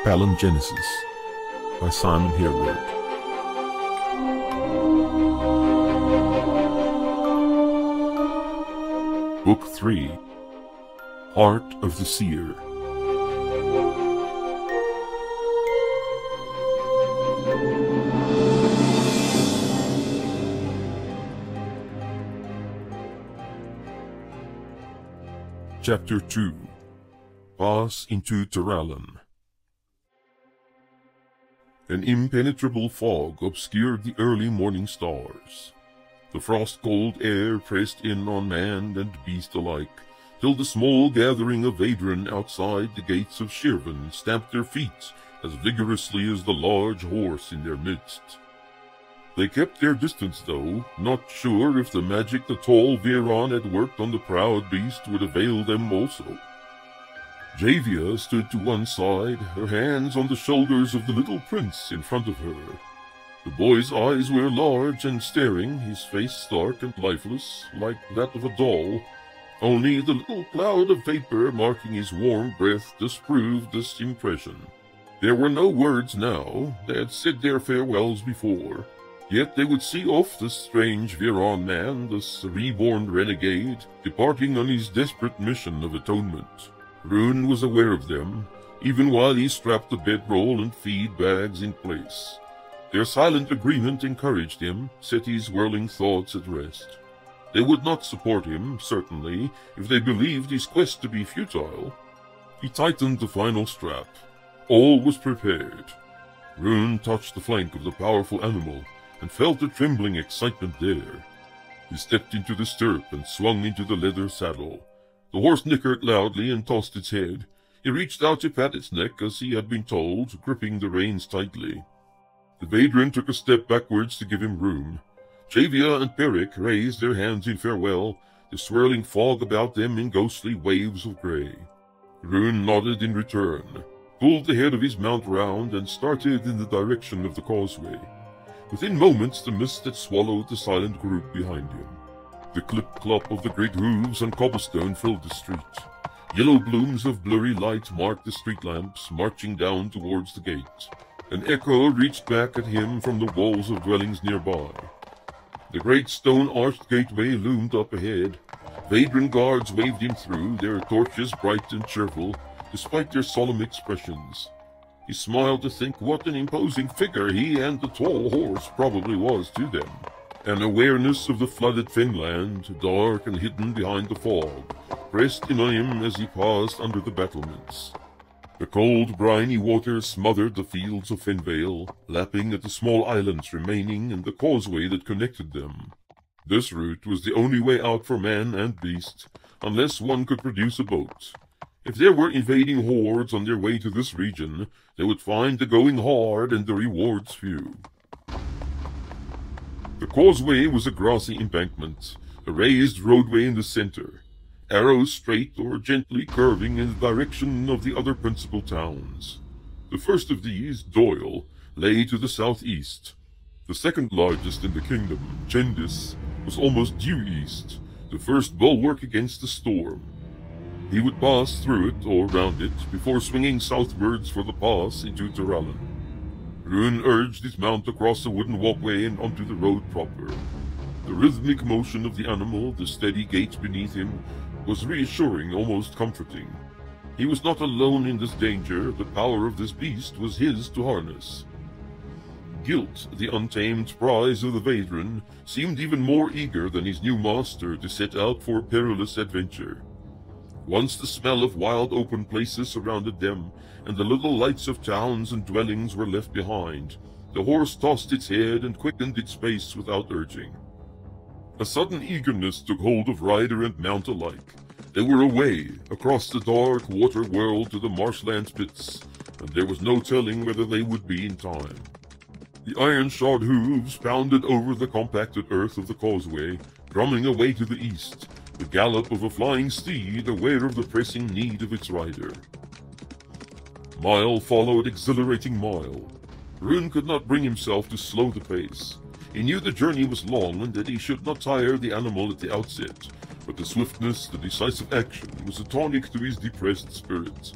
Palingenesis by Simon Hereward. Book 3, Heart of the Sear. Chapter 2. Pass into Tarallon. An impenetrable fog obscured the early morning stars. The frost-cold air pressed in on man and beast alike, till the small gathering of Vadran outside the gates of Shirvan stamped their feet as vigorously as the large horse in their midst. They kept their distance, though, not sure if the magic the tall Viron had worked on the proud beast would avail them also. Javia stood to one side, her hands on the shoulders of the little prince in front of her. The boy's eyes were large and staring, his face stark and lifeless, like that of a doll. Only the little cloud of vapor marking his warm breath disproved this impression. There were no words now. They had said their farewells before. Yet they would see off this strange Viron man, this reborn renegade, departing on his desperate mission of atonement. Rune was aware of them, even while he strapped the bedroll and feed bags in place. Their silent agreement encouraged him, set his whirling thoughts at rest. They would not support him, certainly, if they believed his quest to be futile. He tightened the final strap. All was prepared. Rune touched the flank of the powerful animal, and felt a trembling excitement there. He stepped into the stirrup and swung into the leather saddle. The horse nickered loudly and tossed its head. He reached out to pat its neck as he had been told, gripping the reins tightly. The Vadran took a step backwards to give him room. Javia and Peric raised their hands in farewell, the swirling fog about them in ghostly waves of grey. Rune nodded in return, pulled the head of his mount round, and started in the direction of the causeway. Within moments the mist had swallowed the silent group behind him. The clip-clop of the great hooves on cobblestone filled the street. Yellow blooms of blurry light marked the street lamps, marching down towards the gate. An echo reached back at him from the walls of dwellings nearby. The great stone-arched gateway loomed up ahead. Vadran guards waved him through, their torches bright and cheerful, despite their solemn expressions. He smiled to think what an imposing figure he and the tall horse probably was to them. An awareness of the flooded fenland, dark and hidden behind the fog, pressed in on him as he paused under the battlements. The cold, briny water smothered the fields of Fenvale, lapping at the small islands remaining in the causeway that connected them. This route was the only way out for man and beast, unless one could produce a boat. If there were invading hordes on their way to this region, they would find the going hard and the rewards few. The causeway was a grassy embankment, a raised roadway in the center, arrows straight or gently curving in the direction of the other principal towns. The first of these, Doyle, lay to the southeast. The second largest in the kingdom, Gendis, was almost due east, the first bulwark against the storm. He would pass through it or round it before swinging southwards for the pass into Tarallon. Rune urged his mount across the wooden walkway and onto the road proper. The rhythmic motion of the animal, the steady gait beneath him, was reassuring, almost comforting. He was not alone in this danger. The power of this beast was his to harness. Guilt, the untamed prize of the Vadran, seemed even more eager than his new master to set out for a perilous adventure. Once the smell of wild open places surrounded them, and the little lights of towns and dwellings were left behind, the horse tossed its head and quickened its pace without urging. A sudden eagerness took hold of rider and mount alike. They were away, across the dark water world to the marshland pits, and there was no telling whether they would be in time. The iron-shod hooves pounded over the compacted earth of the causeway, drumming away to the east, the gallop of a flying steed aware of the pressing need of its rider. Mile followed exhilarating mile. Rune could not bring himself to slow the pace. He knew the journey was long and that he should not tire the animal at the outset, but the swiftness, the decisive action, was a tonic to his depressed spirit.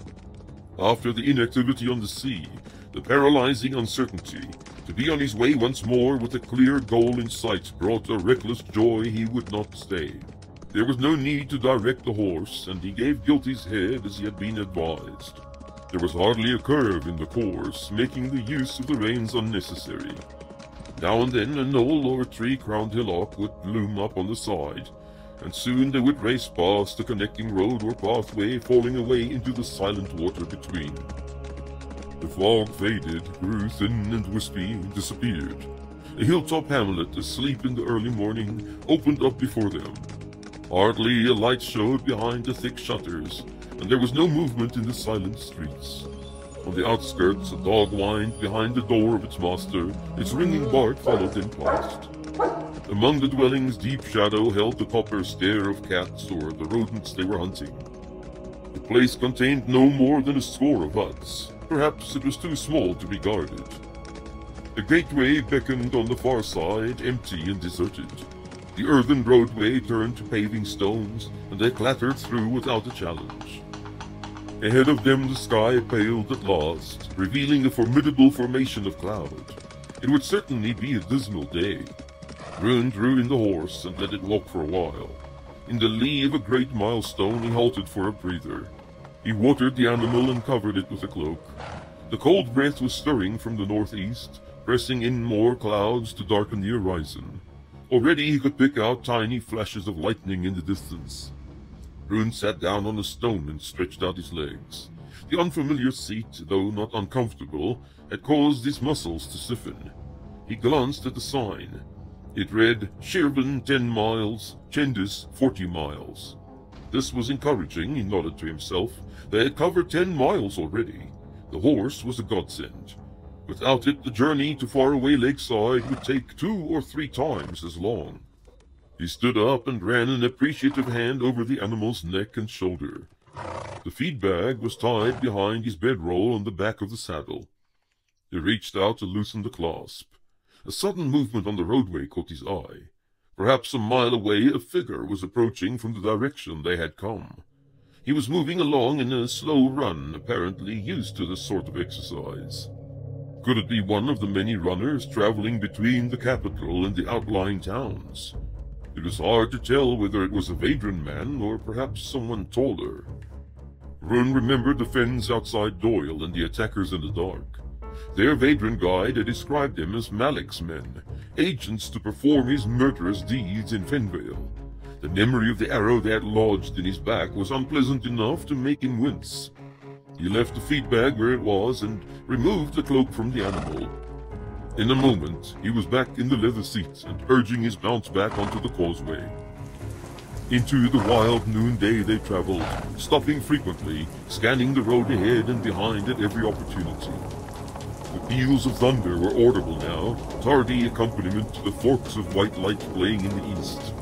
After the inactivity on the sea, the paralyzing uncertainty, to be on his way once more with a clear goal in sight brought a reckless joy he would not stay. There was no need to direct the horse, and he gave Guilty's head as he had been advised. There was hardly a curve in the course, making the use of the reins unnecessary. Now and then a knoll or a tree-crowned hillock would loom up on the side, and soon they would race past the connecting road or pathway, falling away into the silent water between. The fog faded, grew thin and wispy, and disappeared. A hilltop hamlet, asleep in the early morning, opened up before them. Hardly a light showed behind the thick shutters, and there was no movement in the silent streets. On the outskirts, a dog whined behind the door of its master. Its ringing bark followed them past. Among the dwellings, deep shadow held the copper stare of cats or the rodents they were hunting. The place contained no more than a score of huts. Perhaps it was too small to be guarded. The gateway beckoned on the far side, empty and deserted. The earthen roadway turned to paving stones, and they clattered through without a challenge. Ahead of them the sky paled at last, revealing a formidable formation of cloud. It would certainly be a dismal day. Rune drew in the horse and let it walk for a while. In the lee of a great milestone he halted for a breather. He watered the animal and covered it with a cloak. The cold breath was stirring from the northeast, pressing in more clouds to darken the horizon. Already he could pick out tiny flashes of lightning in the distance. Rune sat down on a stone and stretched out his legs. The unfamiliar seat, though not uncomfortable, had caused his muscles to stiffen. He glanced at the sign. It read, Sheervan 10 miles, Chendis 40 miles. This was encouraging, he nodded to himself. They had covered 10 miles already. The horse was a godsend. Without it, the journey to faraway lakeside would take 2 or 3 times as long. He stood up and ran an appreciative hand over the animal's neck and shoulder. The feed bag was tied behind his bedroll on the back of the saddle. He reached out to loosen the clasp. A sudden movement on the roadway caught his eye. Perhaps a mile away a figure was approaching from the direction they had come. He was moving along in a slow run, apparently used to this sort of exercise. Could it be one of the many runners traveling between the capital and the outlying towns? It was hard to tell whether it was a Vadran man or perhaps someone taller. Rune remembered the fens outside Doyle and the attackers in the dark. Their Vadran guide had described them as Malik's men, agents to perform his murderous deeds in Fenvale. The memory of the arrow they had lodged in his back was unpleasant enough to make him wince. He left the feed bag where it was and removed the cloak from the animal. In a moment, he was back in the leather seat and urging his mount back onto the causeway. Into the wild noonday they traveled, stopping frequently, scanning the road ahead and behind at every opportunity. The peals of thunder were audible now, tardy accompaniment to the forks of white light playing in the east.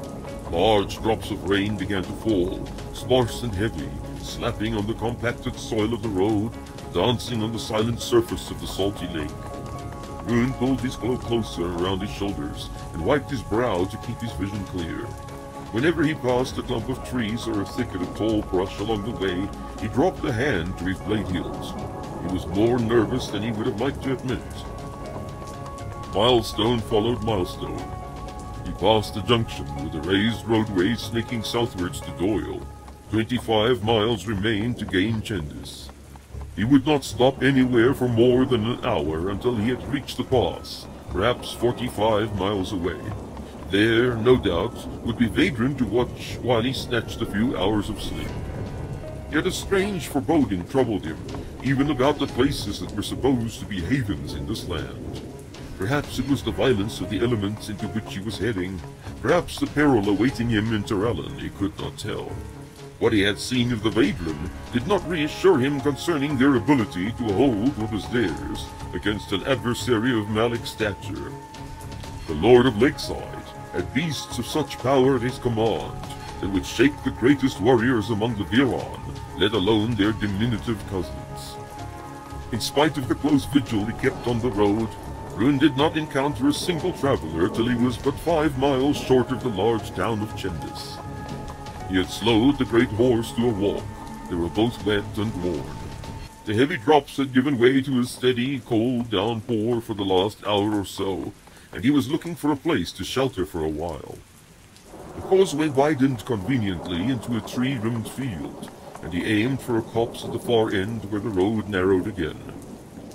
Large drops of rain began to fall, sparse and heavy, slapping on the compacted soil of the road, dancing on the silent surface of the salty lake. Rune pulled his cloak closer around his shoulders and wiped his brow to keep his vision clear. Whenever he passed a clump of trees or a thicket of tall brush along the way, he dropped a hand to his blade heels. He was more nervous than he would have liked to admit. Milestone followed milestone. He passed a junction with a raised roadway snaking southwards to Doyle. 25 miles remained to gain Chendis. He would not stop anywhere for more than an hour until he had reached the pass, perhaps 45 miles away. There, no doubt, would be Vadran to watch while he snatched a few hours of sleep. Yet a strange foreboding troubled him, even about the places that were supposed to be havens in this land. Perhaps it was the violence of the elements into which he was heading, perhaps the peril awaiting him in Tarallon, he could not tell. What he had seen of the Vadran did not reassure him concerning their ability to hold what was theirs against an adversary of Malik's stature. The Lord of Lakeside had beasts of such power at his command that would shake the greatest warriors among the Viran, let alone their diminutive cousins. In spite of the close vigil he kept on the road, Rune did not encounter a single traveler till he was but 5 miles short of the large town of Chendis. He had slowed the great horse to a walk. They were both wet and worn. The heavy drops had given way to a steady, cold downpour for the last hour or so, and he was looking for a place to shelter for a while. The causeway widened conveniently into a tree-rimmed field, and he aimed for a copse at the far end where the road narrowed again.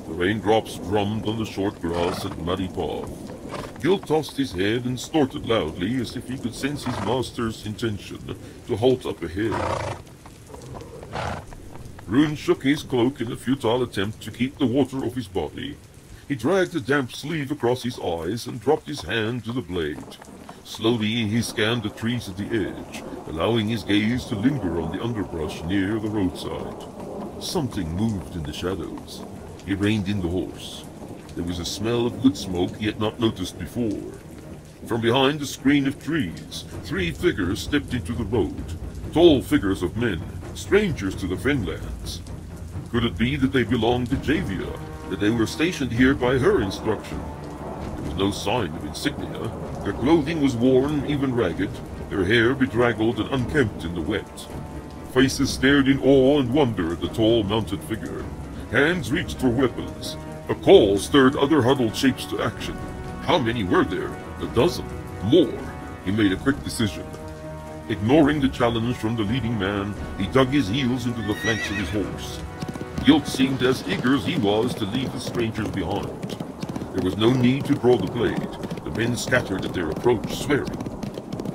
The raindrops drummed on the short grass and muddy path. Gil tossed his head and snorted loudly as if he could sense his master's intention to halt up ahead. Rune shook his cloak in a futile attempt to keep the water off his body. He dragged a damp sleeve across his eyes and dropped his hand to the blade. Slowly he scanned the trees at the edge, allowing his gaze to linger on the underbrush near the roadside. Something moved in the shadows. He reined in the horse. There was a smell of wood smoke he had not noticed before. From behind a screen of trees, 3 figures stepped into the road. Tall figures of men, strangers to the Fenlands. Could it be that they belonged to Javia, that they were stationed here by her instruction? There was no sign of insignia. Their clothing was worn, even ragged, their hair bedraggled and unkempt in the wet. Faces stared in awe and wonder at the tall mounted figure. Hands reached for weapons. A call stirred other huddled shapes to action. How many were there? A dozen? More? He made a quick decision. Ignoring the challenge from the leading man, he dug his heels into the flanks of his horse. Guilt seemed as eager as he was to leave the strangers behind. There was no need to draw the blade. The men scattered at their approach, swearing.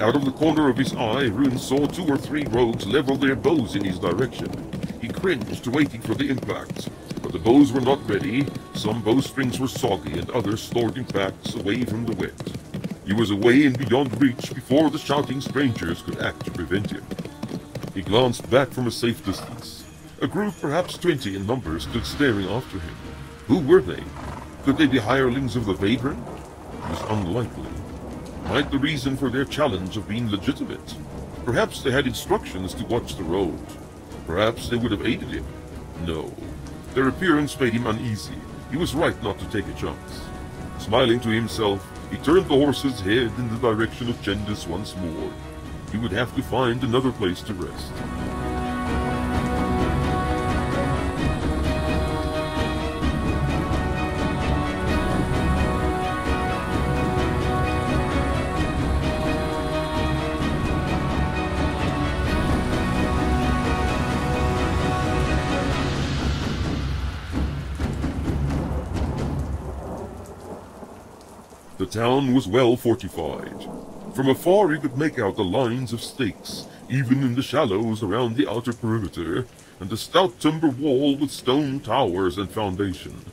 Out of the corner of his eye, Rune saw 2 or 3 rogues level their bows in his direction. He cringed, waiting for the impact. But the bows were not ready. Some bowstrings were soggy and others stored in packs away from the wet. He was away and beyond reach before the shouting strangers could act to prevent him. He glanced back from a safe distance. A group, perhaps 20 in number, stood staring after him. Who were they? Could they be hirelings of the Vadran? It was unlikely. Might the reason for their challenge have been legitimate? Perhaps they had instructions to watch the road. Perhaps they would have aided him. No. Their appearance made him uneasy. He was right not to take a chance. Smiling to himself, he turned the horse's head in the direction of Gendis once more. He would have to find another place to rest. The town was well fortified. From afar you could make out the lines of stakes, even in the shallows around the outer perimeter, and a stout timber wall with stone towers and foundation.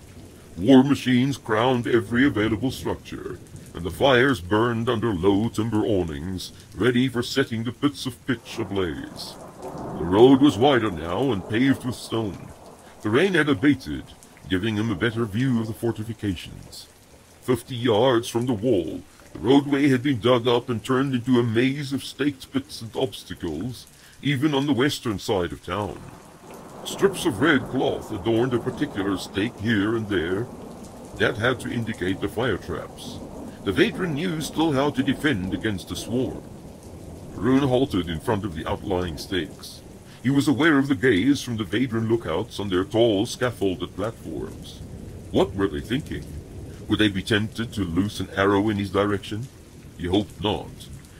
War machines crowned every available structure, and the fires burned under low timber awnings, ready for setting the pits of pitch ablaze. The road was wider now and paved with stone. The rain had abated, giving him a better view of the fortifications. 50 yards from the wall, the roadway had been dug up and turned into a maze of staked pits and obstacles, even on the western side of town. Strips of red cloth adorned a particular stake here and there. That had to indicate the fire traps. The Vadran knew still how to defend against a swarm. Rune halted in front of the outlying stakes. He was aware of the gaze from the Vadran lookouts on their tall, scaffolded platforms. What were they thinking? Would they be tempted to loose an arrow in his direction? He hoped not.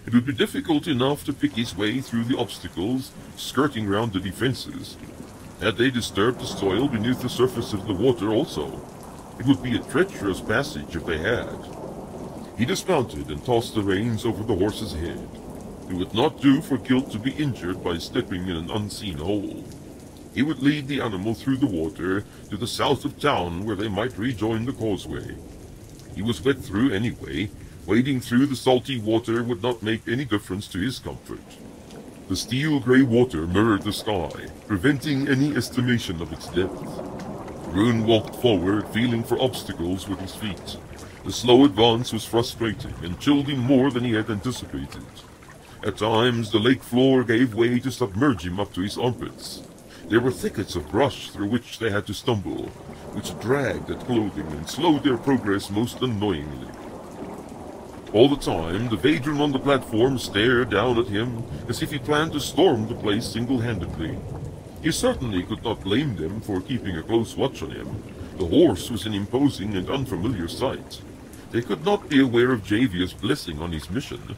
It would be difficult enough to pick his way through the obstacles, skirting round the defenses. Had they disturbed the soil beneath the surface of the water also? It would be a treacherous passage if they had. He dismounted and tossed the reins over the horse's head. It would not do for Guilt to be injured by stepping in an unseen hole. He would lead the animal through the water to the south of town where they might rejoin the causeway. He was wet through anyway. Wading through the salty water would not make any difference to his comfort. The steel-grey water mirrored the sky, preventing any estimation of its depth. Rune walked forward, feeling for obstacles with his feet. The slow advance was frustrating and chilled him more than he had anticipated. At times, the lake floor gave way to submerge him up to his armpits. There were thickets of brush through which they had to stumble, which dragged at clothing and slowed their progress most annoyingly. All the time, the Vadran on the platform stared down at him as if he planned to storm the place single-handedly. He certainly could not blame them for keeping a close watch on him. The horse was an imposing and unfamiliar sight. They could not be aware of Javia's blessing on his mission,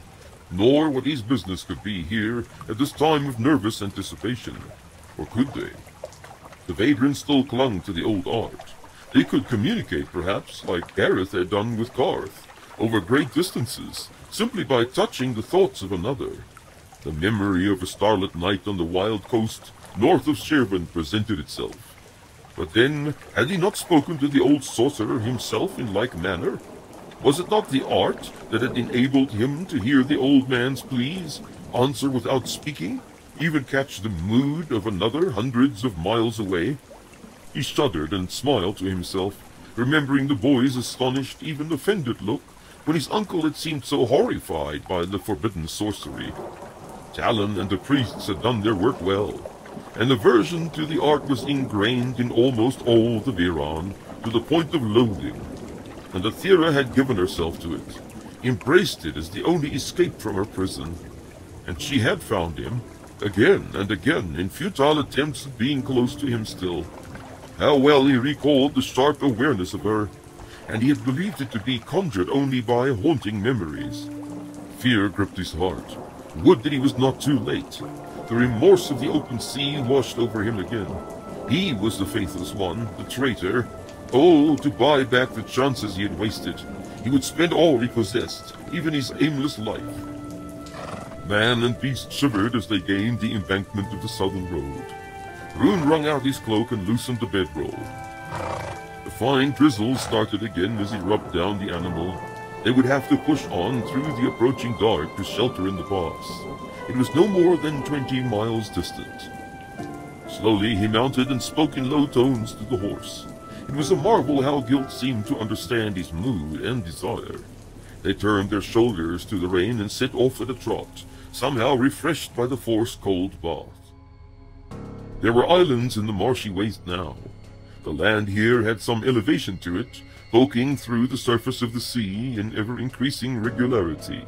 nor what his business could be here at this time of nervous anticipation. Or could they? The Vadrans still clung to the old art. They could communicate, perhaps, like Gareth had done with Garth, over great distances, simply by touching the thoughts of another. The memory of a starlit night on the wild coast north of Shervan presented itself. But then, had he not spoken to the old sorcerer himself in like manner? Was it not the art that had enabled him to hear the old man's pleas, answer without speaking, even catch the mood of another hundreds of miles away? He shuddered and smiled to himself, remembering the boy's astonished, even offended look, when his uncle had seemed so horrified by the forbidden sorcery. Talon and the priests had done their work well, and aversion to the art was ingrained in almost all the Viran, to the point of loathing. And Athera had given herself to it, embraced it as the only escape from her prison. And she had found him, again and again, in futile attempts at being close to him still. How well he recalled the sharp awareness of her, and he had believed it to be conjured only by haunting memories. Fear gripped his heart. Would that he was not too late. The remorse of the open sea washed over him again. He was the faithless one, the traitor. Oh, to buy back the chances he had wasted. He would spend all he possessed, even his aimless life. Man and beast shivered as they gained the embankment of the southern road. Rune wrung out his cloak and loosened the bedroll. The fine drizzle started again as he rubbed down the animal. They would have to push on through the approaching dark to shelter in the pass. It was no more than 20 miles distant. Slowly he mounted and spoke in low tones to the horse. It was a marvel how guilt seemed to understand his mood and desire. They turned their shoulders to the rein and set off at a trot, somehow refreshed by the forced cold bath. There were islands in the marshy waste now. The land here had some elevation to it, poking through the surface of the sea in ever-increasing regularity.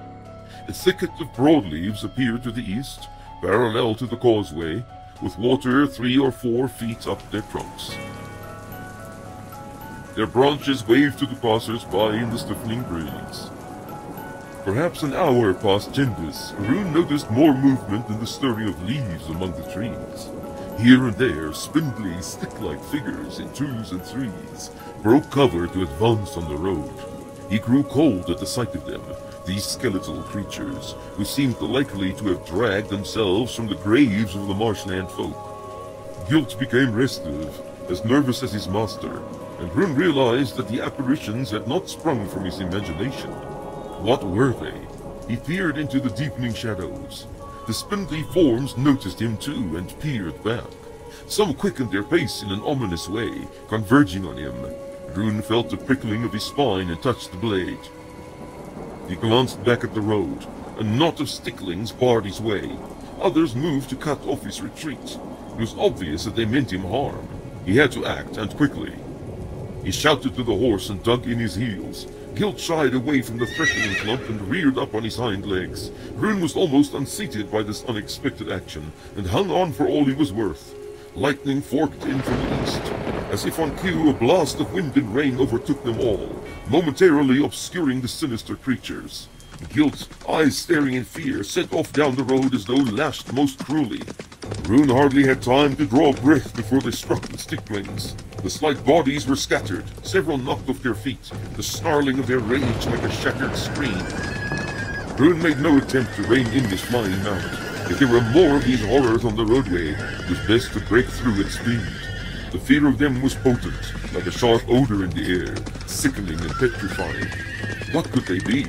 A thicket of broadleaves appeared to the east, parallel to the causeway, with water 3 or 4 feet up their trunks. Their branches waved to the passers-by in the stiffening breeze. Perhaps an hour past Gendis, Rune noticed more movement than the stirring of leaves among the trees. Here and there, spindly, stick-like figures in 2s and 3s broke cover to advance on the road. He grew cold at the sight of them, these skeletal creatures, who seemed likely to have dragged themselves from the graves of the marshland folk. Guilt became restive, as nervous as his master, and Rune realized that the apparitions had not sprung from his imagination. What were they? He peered into the deepening shadows. The spindly forms noticed him too and peered back. Some quickened their pace in an ominous way, converging on him. Rune felt the prickling of his spine and touched the blade. He glanced back at the road. A knot of sticklings barred his way. Others moved to cut off his retreat. It was obvious that they meant him harm. He had to act, and quickly. He shouted to the horse and dug in his heels. Guilt shied away from the threatening clump and reared up on his hind legs. Rune was almost unseated by this unexpected action, and hung on for all he was worth. Lightning forked in from the east. As if on cue, a blast of wind and rain overtook them all, momentarily obscuring the sinister creatures. Guilt, eyes staring in fear, set off down the road as though lashed most cruelly. Rune hardly had time to draw breath before they struck the sticklings. The slight bodies were scattered, several knocked off their feet, the snarling of their rage like a shattered scream. Rune made no attempt to rein in his flying mount. If there were more of these horrors on the roadway, it was best to break through at speed. The fear of them was potent, like a sharp odor in the air, sickening and petrifying. What could they be?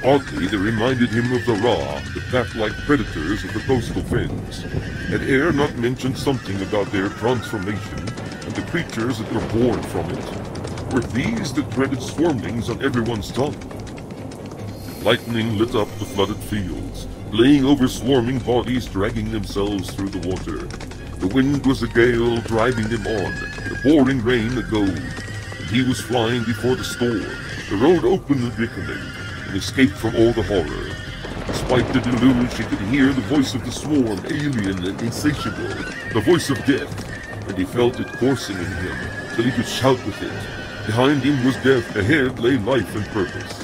Oddly, they reminded him of the Ra, the bat-like predators of the coastal fens. Had Air not mentioned something about their transformation, and the creatures that were born from it? Were these the dreaded swarmlings on everyone's tongue? Lightning lit up the flooded fields, playing over swarming bodies dragging themselves through the water. The wind was a gale, driving them on, the pouring rain a goad. And he was flying before the storm, the road open and beckoning, and escaped from all the horror. Despite the deluge, he could hear the voice of the swarm, alien and insatiable, the voice of death, and he felt it coursing in him, till he could shout with it. Behind him was death, ahead lay life and purpose.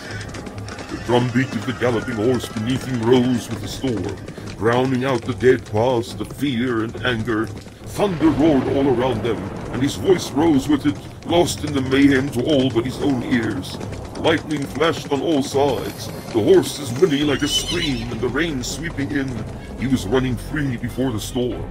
The drumbeat of the galloping horse beneath him rose with the storm, drowning out the dead past, the fear and anger. Thunder roared all around them, and his voice rose with it, lost in the mayhem to all but his own ears. Lightning flashed on all sides, the horses whinny like a scream, and the rain sweeping in. He was running free before the storm.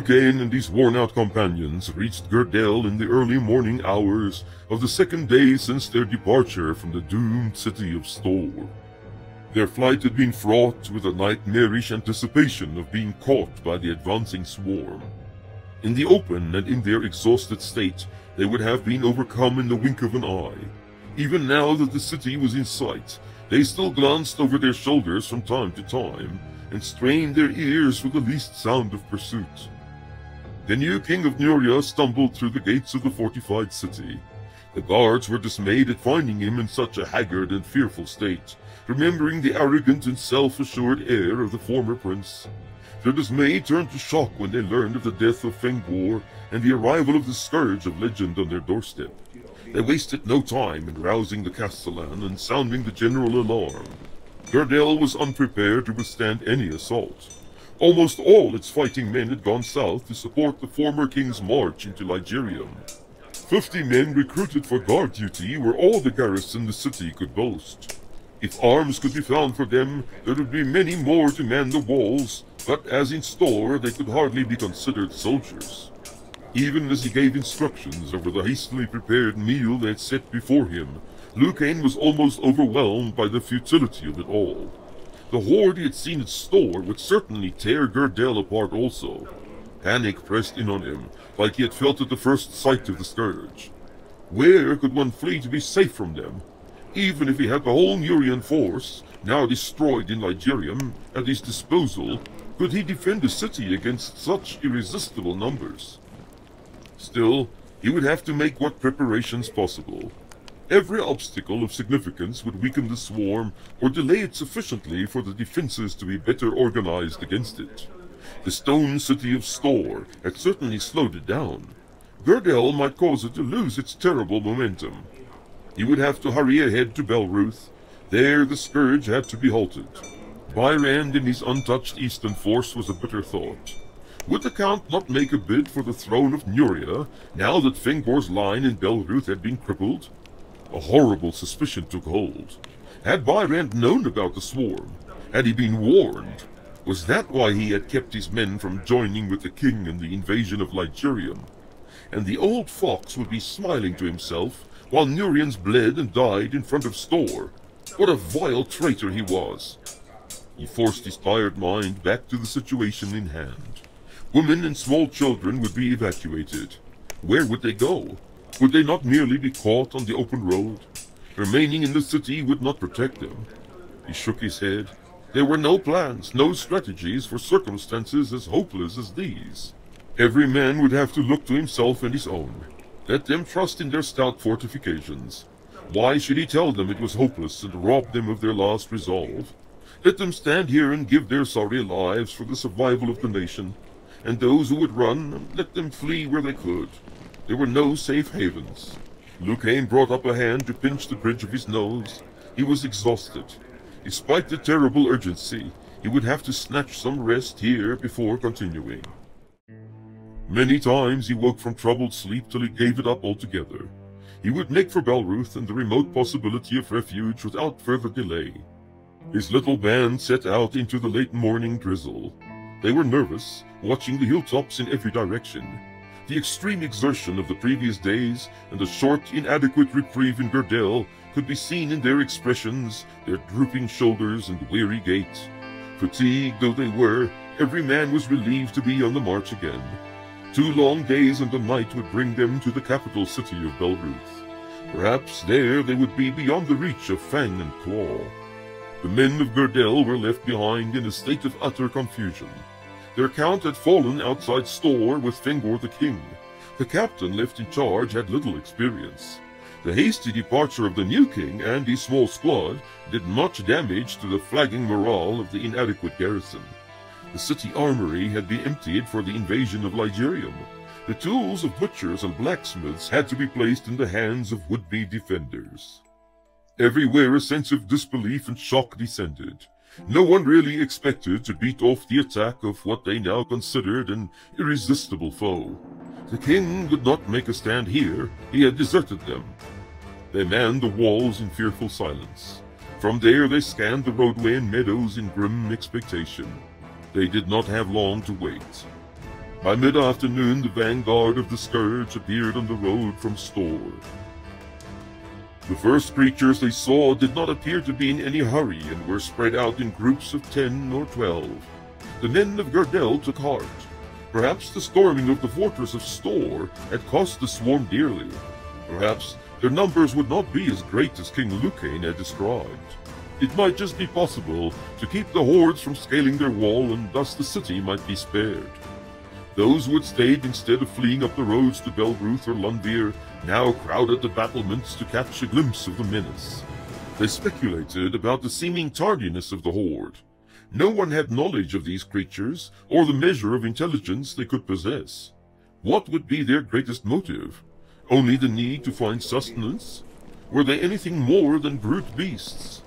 Lucain and his worn-out companions reached Gerdel in the early morning hours of the second day since their departure from the doomed city of Storr. Their flight had been fraught with a nightmarish anticipation of being caught by the advancing swarm. In the open and in their exhausted state, they would have been overcome in the wink of an eye. Even now that the city was in sight, they still glanced over their shoulders from time to time, and strained their ears for the least sound of pursuit. The new king of Nuria stumbled through the gates of the fortified city. The guards were dismayed at finding him in such a haggard and fearful state, remembering the arrogant and self-assured air of the former prince. Their dismay turned to shock when they learned of the death of Fengor and the arrival of the scourge of legend on their doorstep. They wasted no time in rousing the Castellan and sounding the general alarm. Gerdel was unprepared to withstand any assault. Almost all its fighting men had gone south to support the former king's march into Ligurium. 50 men recruited for guard duty were all the garrison the city could boast. If arms could be found for them, there would be many more to man the walls, but as in Storr, they could hardly be considered soldiers. Even as he gave instructions over the hastily prepared meal they had set before him, Lucain was almost overwhelmed by the futility of it all. The horde he had seen at Storr would certainly tear Gerdel apart also. Panic pressed in on him, like he had felt at the first sight of the scourge. Where could one flee to be safe from them? Even if he had the whole Nurian force, now destroyed in Ligurium, at his disposal, could he defend the city against such irresistible numbers? Still, he would have to make what preparations possible. Every obstacle of significance would weaken the swarm or delay it sufficiently for the defenses to be better organized against it. The stone city of Storr had certainly slowed it down. Gerdel might cause it to lose its terrible momentum. He would have to hurry ahead to Belruth. There the scourge had to be halted. Byrand in his untouched eastern force was a bitter thought. Would the Count not make a bid for the throne of Nuria, now that Fengor's line in Belruth had been crippled? A horrible suspicion took hold. Had Byrand known about the swarm? Had he been warned? Was that why he had kept his men from joining with the king in the invasion of Ligurium? And the old fox would be smiling to himself while Nurians bled and died in front of Storr. What a vile traitor he was! He forced his tired mind back to the situation in hand. Women and small children would be evacuated. Where would they go? Would they not merely be caught on the open road? Remaining in the city would not protect them. He shook his head. There were no plans, no strategies for circumstances as hopeless as these. Every man would have to look to himself and his own. Let them trust in their stout fortifications. Why should he tell them it was hopeless and rob them of their last resolve? Let them stand here and give their sorry lives for the survival of the nation. And those who would run, let them flee where they could. There were no safe havens. Lucain brought up a hand to pinch the bridge of his nose. He was exhausted. Despite the terrible urgency, he would have to snatch some rest here before continuing. Many times he woke from troubled sleep till he gave it up altogether. He would make for Belruth and the remote possibility of refuge without further delay. His little band set out into the late morning drizzle. They were nervous, watching the hilltops in every direction. The extreme exertion of the previous days and the short, inadequate reprieve in Gerdel could be seen in their expressions, their drooping shoulders and weary gait. Fatigued though they were, every man was relieved to be on the march again. 2 long days and a night would bring them to the capital city of Belruth. Perhaps there they would be beyond the reach of fang and claw. The men of Gardel were left behind in a state of utter confusion. Their count had fallen outside Store with Fengor the king. The captain left in charge had little experience. The hasty departure of the new king and his small squad did much damage to the flagging morale of the inadequate garrison. The city armory had been emptied for the invasion of Ligurium. The tools of butchers and blacksmiths had to be placed in the hands of would-be defenders. Everywhere a sense of disbelief and shock descended. No one really expected to beat off the attack of what they now considered an irresistible foe. The king would not make a stand here, he had deserted them. They manned the walls in fearful silence. From there they scanned the roadway and meadows in grim expectation. They did not have long to wait. By mid-afternoon the vanguard of the Scourge appeared on the road from Store. The first creatures they saw did not appear to be in any hurry and were spread out in groups of 10 or 12. The men of Gardel took heart. Perhaps the storming of the fortress of Store had cost the swarm dearly. Perhaps their numbers would not be as great as King Lucane had described. It might just be possible to keep the hordes from scaling their wall, and thus the city might be spared. Those who had stayed instead of fleeing up the roads to Belruth or Lundvir now crowded the battlements to catch a glimpse of the menace. They speculated about the seeming tardiness of the horde. No one had knowledge of these creatures, or the measure of intelligence they could possess. What would be their greatest motive? Only the need to find sustenance? Were they anything more than brute beasts?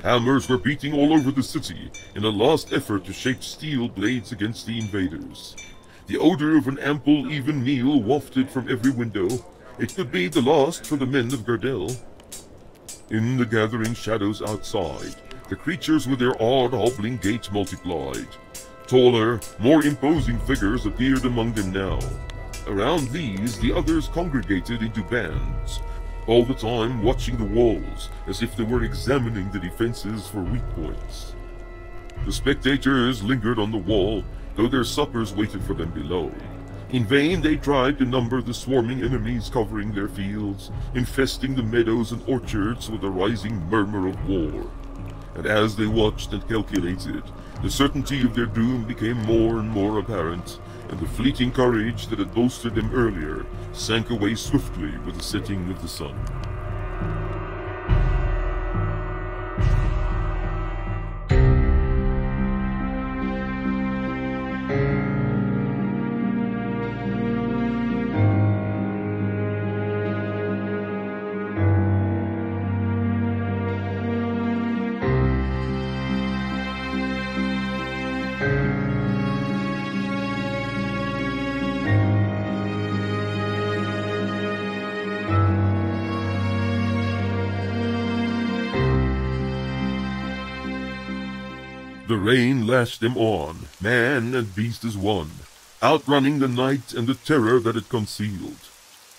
Hammers were beating all over the city in a last effort to shape steel blades against the invaders. The odor of an ample, even meal wafted from every window. It could be the last for the men of Gardel. In the gathering shadows outside, the creatures with their odd, hobbling gait multiplied. Taller, more imposing figures appeared among them now. Around these, the others congregated into bands, all the time watching the walls as if they were examining the defenses for weak points. The spectators lingered on the wall, though their suppers waited for them below. In vain they tried to number the swarming enemies covering their fields, infesting the meadows and orchards with a rising murmur of war. And as they watched and calculated, the certainty of their doom became more and more apparent, and the fleeting courage that had bolstered them earlier sank away swiftly with the setting of the sun. The rain lashed them on, man and beast as one, outrunning the night and the terror that it concealed.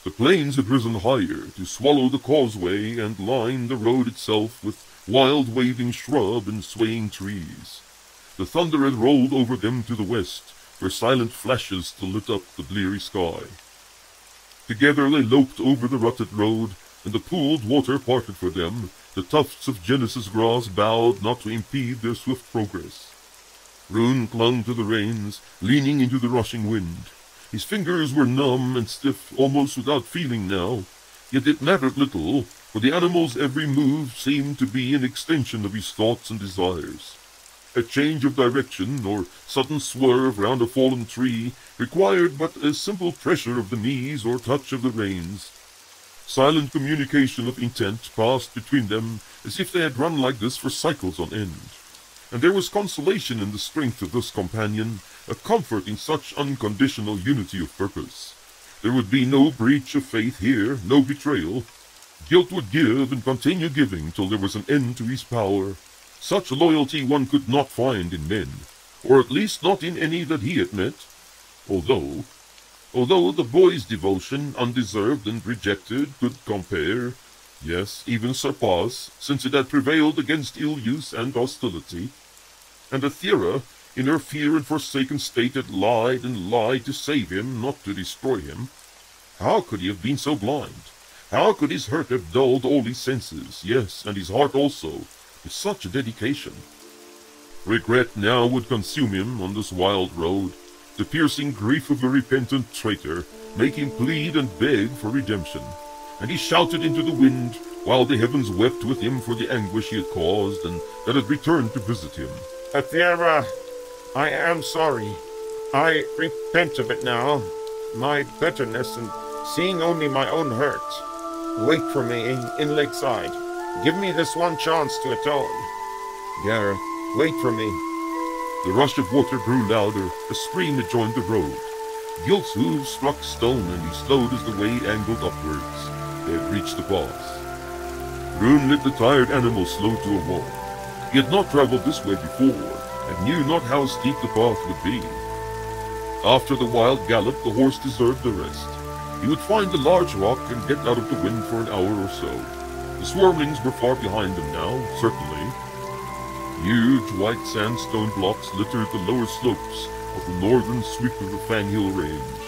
The plains had risen higher to swallow the causeway and line the road itself with wild waving shrub and swaying trees. The thunder had rolled over them to the west, where silent flashes still lit up the bleary sky. Together they loped over the rutted road, and the pooled water parted for them. The tufts of Genesis grass bowed not to impede their swift progress. Rune clung to the reins, leaning into the rushing wind. His fingers were numb and stiff, almost without feeling now, yet it mattered little, for the animal's every move seemed to be an extension of his thoughts and desires. A change of direction, or sudden swerve round a fallen tree, required but a simple pressure of the knees or touch of the reins. Silent communication of intent passed between them as if they had run like this for cycles on end. And there was consolation in the strength of this companion, a comfort in such unconditional unity of purpose. There would be no breach of faith here, no betrayal. Guilt would give and continue giving till there was an end to his power. Such loyalty one could not find in men, or at least not in any that he had met. Although the boy's devotion, undeserved and rejected, could compare, yes, even surpass, since it had prevailed against ill use and hostility. And Aethera, In her fear and forsaken state had lied and lied to save him, not to destroy him. How could he have been so blind? How could his hurt have dulled all his senses, yes, and his heart also, with such a dedication? Regret now would consume him on this wild road, the piercing grief of a repentant traitor, make him plead and beg for redemption. And he shouted into the wind, while the heavens wept with him for the anguish he had caused, and that had returned to visit him. Athera, I am sorry. I repent of it now. My bitterness and seeing only my own hurt. Wait for me in Lakeside. Give me this one chance to atone. Gareth, wait for me. The rush of water grew louder, a stream had joined the road. Gilt's hooves struck stone, and he slowed as the way angled upwards. They had reached the pass. Rune led the tired animal slow to a walk. He had not travelled this way before, and knew not how steep the path would be. After the wild gallop, the horse deserved the rest. He would find a large rock and get out of the wind for an hour or so. The swarmlings were far behind them now, certainly. Huge white sandstone blocks littered the lower slopes of the northern sweep of the Fanghill Range.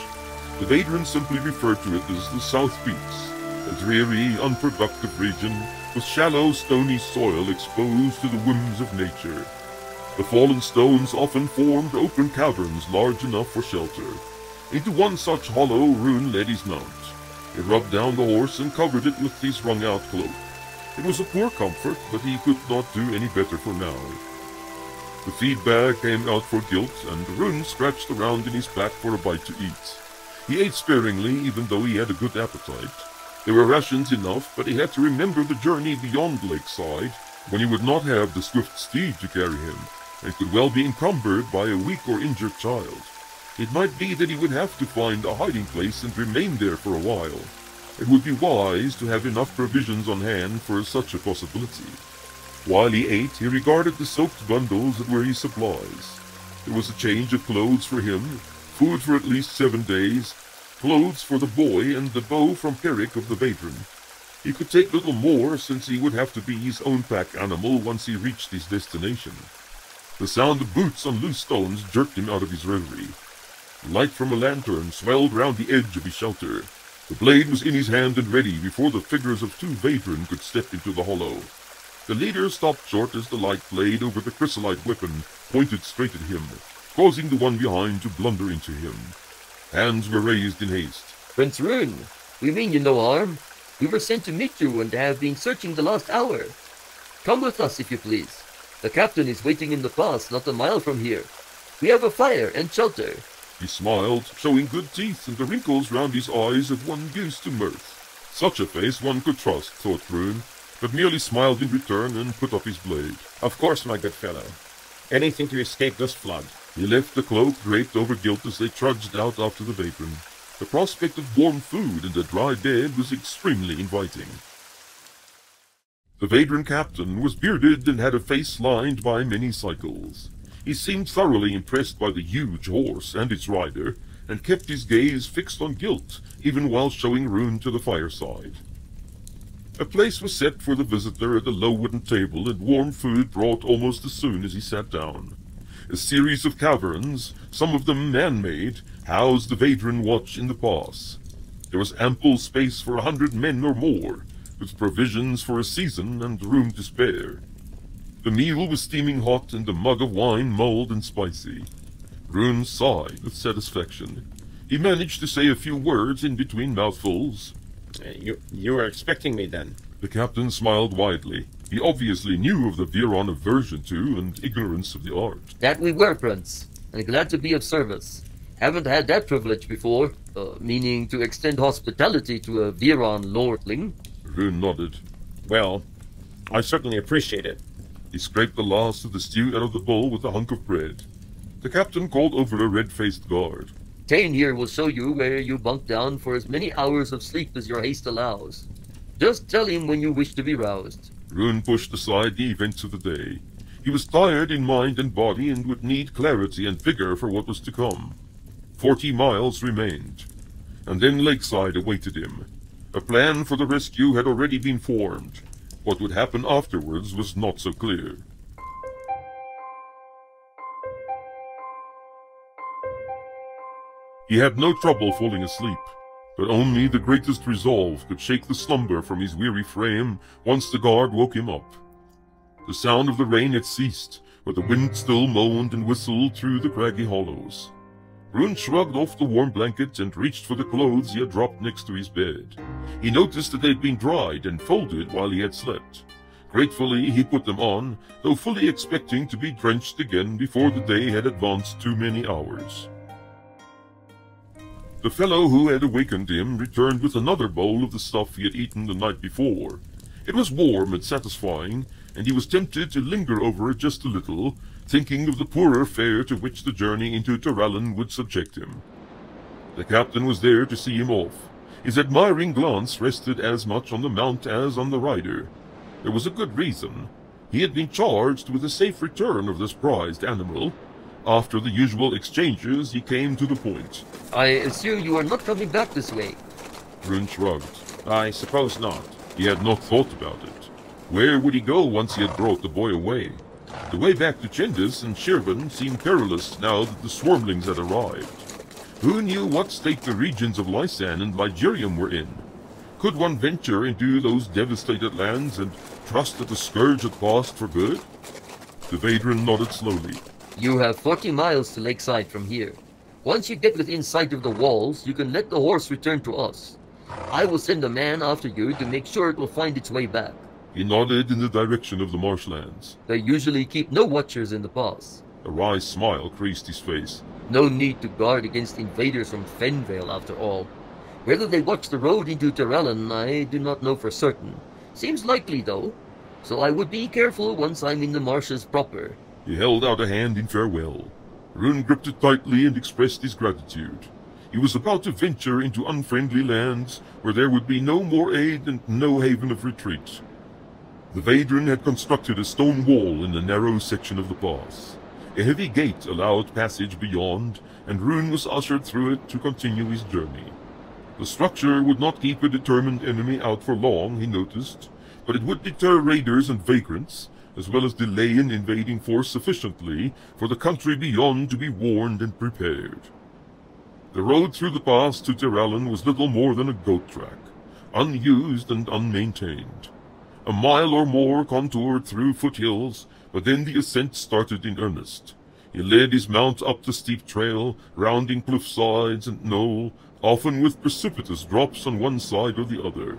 The veterans simply referred to it as the South Peaks, a dreary, unproductive region with shallow, stony soil exposed to the whims of nature. The fallen stones often formed open caverns large enough for shelter. Into one such hollow Rune led his mount. He rubbed down the horse and covered it with his wrung-out cloak. It was a poor comfort, but he could not do any better for now. The feed bag came out for Gilt, and Rune scratched around in his pack for a bite to eat. He ate sparingly, even though he had a good appetite. There were rations enough, but he had to remember the journey beyond Lakeside, when he would not have the swift steed to carry him, and could well be encumbered by a weak or injured child. It might be that he would have to find a hiding place and remain there for a while. It would be wise to have enough provisions on hand for such a possibility. While he ate, he regarded the soaked bundles that were his supplies. There was a change of clothes for him, food for at least 7 days, clothes for the boy, and the bow from Peric of the Veteran. He could take little more, since he would have to be his own pack animal once he reached his destination. The sound of boots on loose stones jerked him out of his reverie. Light from a lantern swelled round the edge of his shelter. The blade was in his hand and ready before the figures of 2 Veteran could step into the hollow. The leader stopped short as the light played over the chrysolite weapon pointed straight at him, causing the one behind to blunder into him. Hands were raised in haste. Prince Rune, we mean you no harm. We were sent to meet you and have been searching the last hour. Come with us, if you please. The captain is waiting in the pass not a mile from here. We have a fire and shelter. He smiled, showing good teeth and the wrinkles round his eyes of one used to mirth. Such a face one could trust, thought Rune, but merely smiled in return and put up his blade. Of course, my good fellow. Anything to escape this flood. He left the cloak draped over Gilt as they trudged out after the Veteran. The prospect of warm food and a dry bed was extremely inviting. The Veteran captain was bearded and had a face lined by many cycles. He seemed thoroughly impressed by the huge horse and its rider, and kept his gaze fixed on Gilt, even while showing Rune to the fireside. A place was set for the visitor at a low wooden table, and warm food brought almost as soon as he sat down. A series of caverns, some of them man-made, housed the Veteran watch in the pass. There was ample space for 100 men or more, with provisions for a season and room to spare. The meal was steaming hot, and the mug of wine mulled and spicy. Rune sighed with satisfaction. He managed to say a few words in between mouthfuls. You were expecting me, then? The captain smiled widely. He obviously knew of the Viron aversion to and ignorance of the art. That we were, Prince, and glad to be of service. Haven't had that privilege before, meaning to extend hospitality to a Viron lordling. Rune nodded. Well, I certainly appreciate it. He scraped the last of the stew out of the bowl with a hunk of bread. The captain called over a red-faced guard. Tane here will show you where you bunk down for as many hours of sleep as your haste allows. Just tell him when you wish to be roused. Rune pushed aside the events of the day. He was tired in mind and body and would need clarity and vigor for what was to come. 40 miles remained, and then Lakeside awaited him. A plan for the rescue had already been formed. What would happen afterwards was not so clear. He had no trouble falling asleep, but only the greatest resolve could shake the slumber from his weary frame once the guard woke him up. The sound of the rain had ceased, but the wind still moaned and whistled through the craggy hollows. Rune shrugged off the warm blanket and reached for the clothes he had dropped next to his bed. He noticed that they had been dried and folded while he had slept. Gratefully, he put them on, though fully expecting to be drenched again before the day had advanced too many hours. The fellow who had awakened him returned with another bowl of the stuff he had eaten the night before. It was warm and satisfying, and he was tempted to linger over it just a little, thinking of the poorer fare to which the journey into Tarallon would subject him. The captain was there to see him off. His admiring glance rested as much on the mount as on the rider. There was a good reason. He had been charged with the safe return of this prized animal. After the usual exchanges, he came to the point. I assume you are not coming back this way. Rune shrugged. I suppose not. He had not thought about it. Where would he go once he had brought the boy away? The way back to Chendis and Shirvan seemed perilous now that the swarmlings had arrived. Who knew what state the regions of Lysan and Ligerium were in? Could one venture into those devastated lands and trust that the scourge had passed for good? The Vaedran nodded slowly. You have 40 miles to Lakeside from here. Once you get within sight of the walls, you can let the horse return to us. I will send a man after you to make sure it will find its way back. He nodded in the direction of the marshlands. They usually keep no watchers in the pass. A wry smile creased his face. No need to guard against invaders from Fenvale, after all. Whether they watch the road into Tarallon, I do not know for certain. Seems likely, though. So I would be careful once I'm in the marshes proper. He held out a hand in farewell. Rune gripped it tightly and expressed his gratitude. He was about to venture into unfriendly lands where there would be no more aid and no haven of retreat. The Vaedran had constructed a stone wall in the narrow section of the pass. A heavy gate allowed passage beyond, and Rune was ushered through it to continue his journey. The structure would not keep a determined enemy out for long, he noticed, but it would deter raiders and vagrants, as well as delay an invading force sufficiently for the country beyond to be warned and prepared. The road through the pass to Tarallon was little more than a goat track, unused and unmaintained. A mile or more contoured through foothills, but then the ascent started in earnest. He led his mount up the steep trail, rounding cliff sides and knoll, often with precipitous drops on one side or the other.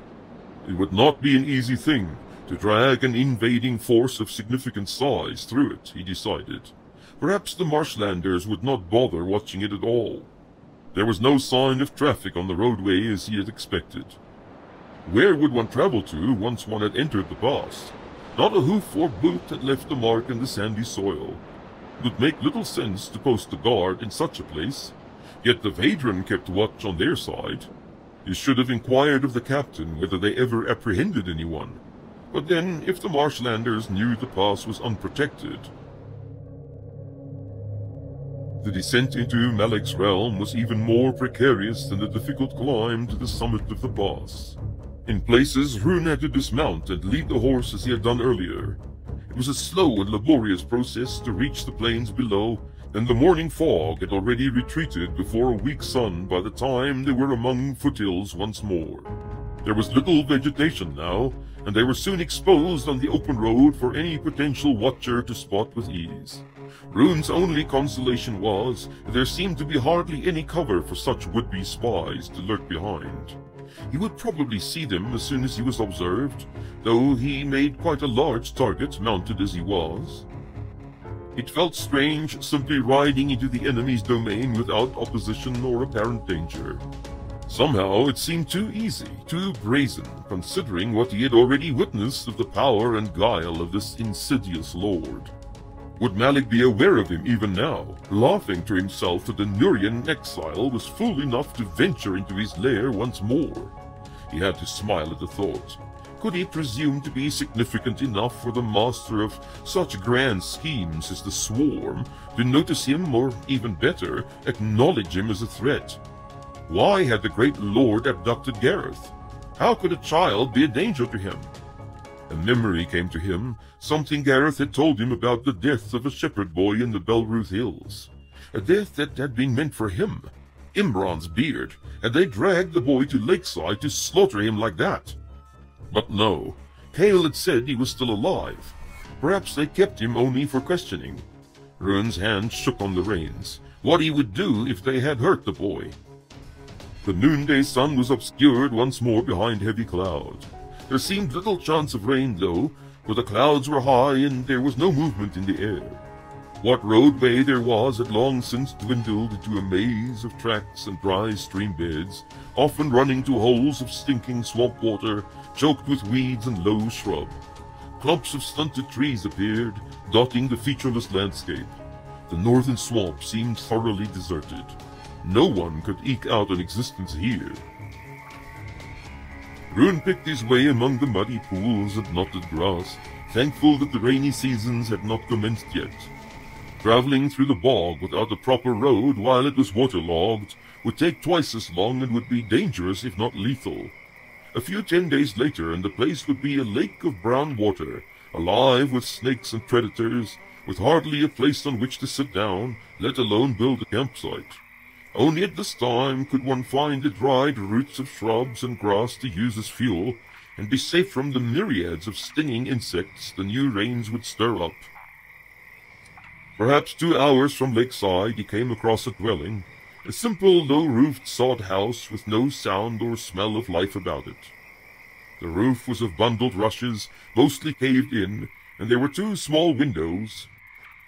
It would not be an easy thing to drag an invading force of significant size through it, he decided. Perhaps the marshlanders would not bother watching it at all. There was no sign of traffic on the roadway as he had expected. Where would one travel to once one had entered the pass? Not a hoof or boot had left a mark in the sandy soil. It would make little sense to post a guard in such a place, yet the Vaedran kept watch on their side. He should have inquired of the captain whether they ever apprehended anyone. But then, if the marshlanders knew the pass was unprotected... The descent into Malek's realm was even more precarious than the difficult climb to the summit of the pass. In places, Rune had to dismount and lead the horse as he had done earlier. It was a slow and laborious process to reach the plains below, and the morning fog had already retreated before a weak sun by the time they were among foothills once more. There was little vegetation now, and they were soon exposed on the open road for any potential watcher to spot with ease. Rune's only consolation was that there seemed to be hardly any cover for such would-be spies to lurk behind. He would probably see them as soon as he was observed, though he made quite a large target, mounted as he was. It felt strange simply riding into the enemy's domain without opposition or apparent danger. Somehow it seemed too easy, too brazen, considering what he had already witnessed of the power and guile of this insidious lord. Would Malek be aware of him even now, laughing to himself that the Nurian exile was fool enough to venture into his lair once more? He had to smile at the thought. Could he presume to be significant enough for the master of such grand schemes as the Swarm to notice him, or even better, acknowledge him as a threat? Why had the great lord abducted Gareth? How could a child be a danger to him? A memory came to him, something Gareth had told him about the death of a shepherd boy in the Belruth Hills. A death that had been meant for him. Imran's beard, had they dragged the boy to Lakeside to slaughter him like that? But no, Cale had said he was still alive. Perhaps they kept him only for questioning. Ruin's hand shook on the reins. What he would do if they had hurt the boy. The noonday sun was obscured once more behind heavy clouds. There seemed little chance of rain, though, for the clouds were high and there was no movement in the air. What roadway there was had long since dwindled into a maze of tracks and dry stream beds, often running to holes of stinking swamp water, choked with weeds and low shrub. Clumps of stunted trees appeared, dotting the featureless landscape. The northern swamp seemed thoroughly deserted. No one could eke out an existence here. Ruin picked his way among the muddy pools and knotted grass, thankful that the rainy seasons had not commenced yet. Traveling through the bog without a proper road while it was waterlogged would take twice as long and would be dangerous if not lethal. A few 10 days later and the place would be a lake of brown water, alive with snakes and predators, with hardly a place on which to sit down, let alone build a campsite. Only at this time could one find the dried roots of shrubs and grass to use as fuel, and be safe from the myriads of stinging insects the new rains would stir up. Perhaps 2 hours from Lakeside he came across a dwelling, a simple low-roofed sod house with no sound or smell of life about it. The roof was of bundled rushes, mostly caved in, and there were 2 small windows.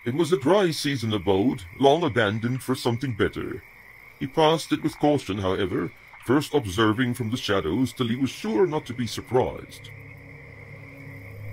It was a dry season abode, long abandoned for something better. He passed it with caution, however, first observing from the shadows till he was sure not to be surprised.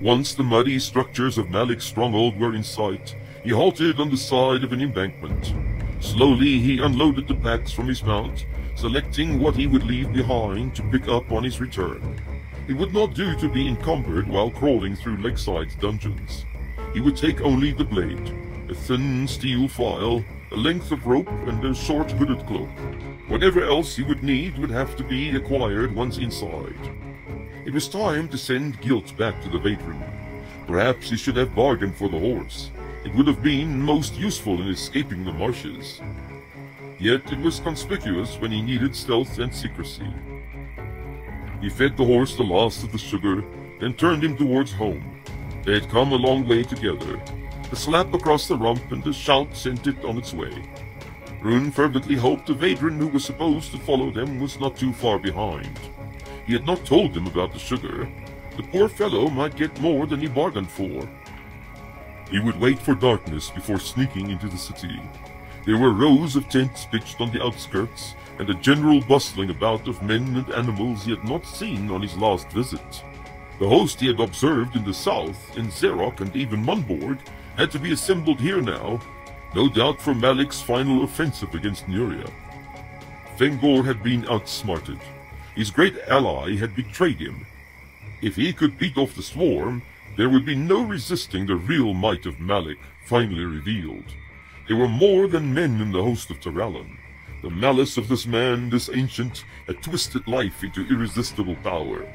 Once the muddy structures of Malik's stronghold were in sight, he halted on the side of an embankment. Slowly he unloaded the packs from his mount, selecting what he would leave behind to pick up on his return. It would not do to be encumbered while crawling through Lakeside's dungeons. He would take only the blade, a thin steel file, a length of rope, and a short hooded cloak. Whatever else he would need would have to be acquired once inside. It was time to send Guilt back to the Vaedron. Perhaps he should have bargained for the horse. It would have been most useful in escaping the marshes. Yet it was conspicuous when he needed stealth and secrecy. He fed the horse the last of the sugar, then turned him towards home. They had come a long way together. A slap across the rump and a shout sent it on its way. Ruin fervently hoped the Vaedron who was supposed to follow them was not too far behind. He had not told them about the sugar. The poor fellow might get more than he bargained for. He would wait for darkness before sneaking into the city. There were rows of tents pitched on the outskirts, and a general bustling about of men and animals he had not seen on his last visit. The host he had observed in the south, in Xerok and even Munborg, had to be assembled here now, no doubt for Malik's final offensive against Nuria. Fengor had been outsmarted. His great ally had betrayed him. If he could beat off the swarm, there would be no resisting the real might of Malik, finally revealed. There were more than men in the host of Tarallon. The malice of this man, this ancient, had twisted life into irresistible power.